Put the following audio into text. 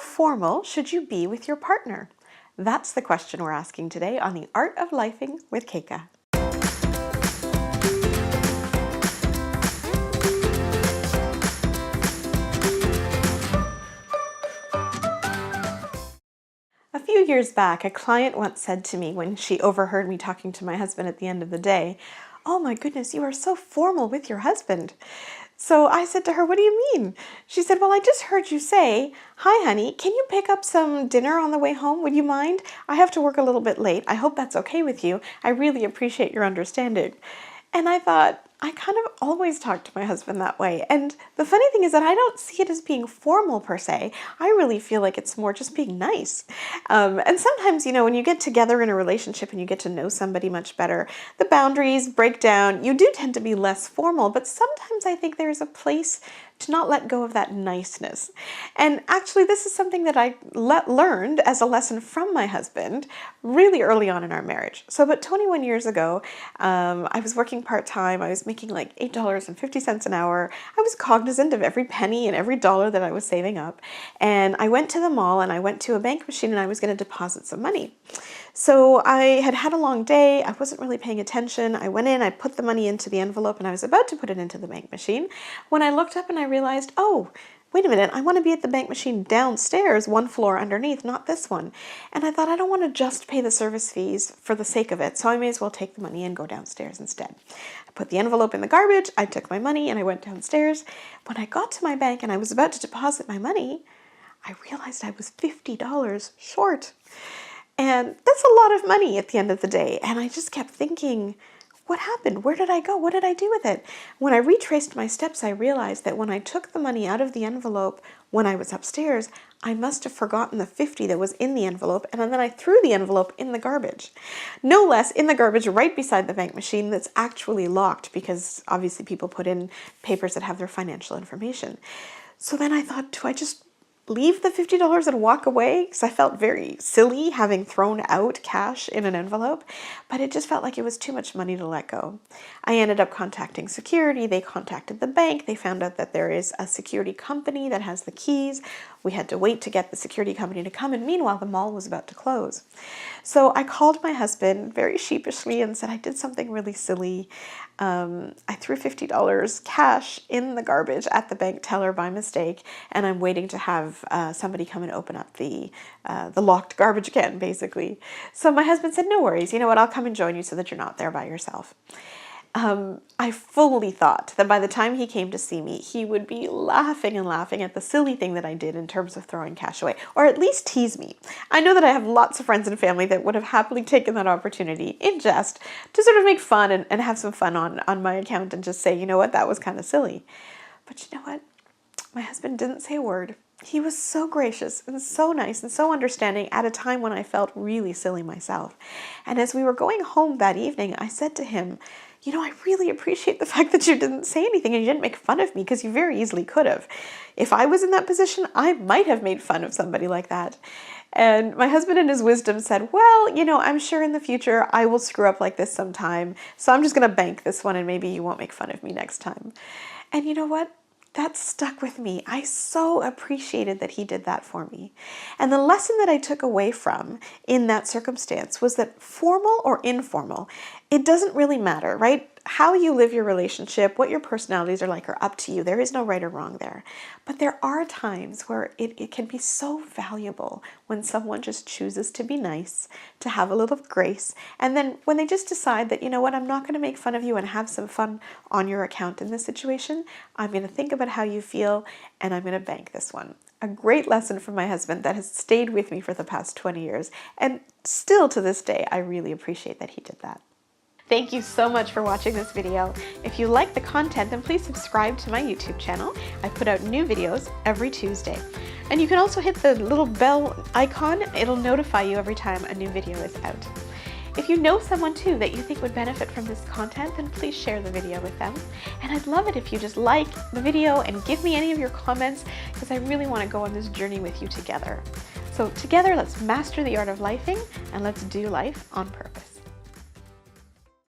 formal should you be with your partner? That's the question we're asking today on The Art of Lifing with Keka. A few years back, a client once said to me when she overheard me talking to my husband at the end of the day, "Oh my goodness, you are so formal with your husband." So I said to her, "What do you mean?" She said, "Well, I just heard you say, 'Hi, honey, can you pick up some dinner on the way home? Would you mind? I have to work a little bit late. I hope that's okay with you. I really appreciate your understanding.'" And I thought, I kind of always talk to my husband that way. And the funny thing is that I don't see it as being formal per se. I really feel like it's more just being nice. And sometimes, when you get together in a relationship and you get to know somebody much better, the boundaries break down. You do tend to be less formal, but sometimes I think there's a place to not let go of that niceness. And actually, this is something that I learned as a lesson from my husband really early on in our marriage. So about 21 years ago, I was working part-time. I was making like $8.50 an hour. I was cognizant of every penny and every dollar that I was saving up. And I went to the mall and I went to a bank machine and I was going to deposit some money. So I had had a long day. I wasn't really paying attention. I went in, I put the money into the envelope and I was about to put it into the bank machine when I looked up and I realized, oh, wait a minute, I want to be at the bank machine downstairs, one floor underneath, not this one. And I thought, I don't want to just pay the service fees for the sake of it, so I may as well take the money and go downstairs instead. I put the envelope in the garbage, I took my money and I went downstairs. When I got to my bank and I was about to deposit my money, I realized I was $50 short. And that's a lot of money at the end of the day. And I just kept thinking, what happened? Where did I go? What did I do with it? When I retraced my steps, I realized that when I took the money out of the envelope when I was upstairs, I must have forgotten the 50 that was in the envelope, and then I threw the envelope in the garbage. No less, in the garbage right beside the bank machine that's actually locked because obviously people put in papers that have their financial information. So then I thought, do I just leave the $50 and walk away? Because I felt very silly having thrown out cash in an envelope, but it just felt like it was too much money to let go. I ended up contacting security. They contacted the bank. They found out that there is a security company that has the keys. We had to wait to get the security company to come, and meanwhile the mall was about to close. So I called my husband very sheepishly and said I did something really silly. I threw $50 cash in the garbage at the bank teller by mistake, and I'm waiting to have somebody come and open up the locked garbage can, basically. So my husband said, "No worries, you know what, I'll come and join you so that you're not there by yourself." I fully thought that by the time he came to see me, he would be laughing and laughing at the silly thing that I did in terms of throwing cash away, or at least tease me. I know that I have lots of friends and family that would have happily taken that opportunity in jest to sort of make fun and have some fun on my account and just say, you know what, that was kind of silly. But you know what? My husband didn't say a word. He was so gracious and so nice and so understanding at a time when I felt really silly myself. And as we were going home that evening, I said to him, I really appreciate the fact that you didn't say anything and you didn't make fun of me, because you very easily could have. If I was in that position, I might have made fun of somebody like that. And my husband in his wisdom said, well, I'm sure in the future I will screw up like this sometime, so I'm just going to bank this one and maybe you won't make fun of me next time. And you know what? That stuck with me. I so appreciated that he did that for me. And the lesson that I took away from in that circumstance was that formal or informal, it doesn't really matter, right? How you live your relationship, what your personalities are like, are up to you. There is no right or wrong there. But there are times where it can be so valuable when someone just chooses to be nice, to have a little grace, and then when they just decide that, you know what, I'm not going to make fun of you and have some fun on your account in this situation. I'm going to think about how you feel, and I'm going to bank this one. A great lesson from my husband that has stayed with me for the past 20 years, and still to this day, I really appreciate that he did that. Thank you so much for watching this video. If you like the content, then please subscribe to my YouTube channel. I put out new videos every Tuesday. And you can also hit the little bell icon. It'll notify you every time a new video is out. If you know someone too that you think would benefit from this content, then please share the video with them. And I'd love it if you just like the video and give me any of your comments, because I really want to go on this journey with you together. So together, let's master the art of lifing and let's do life on purpose.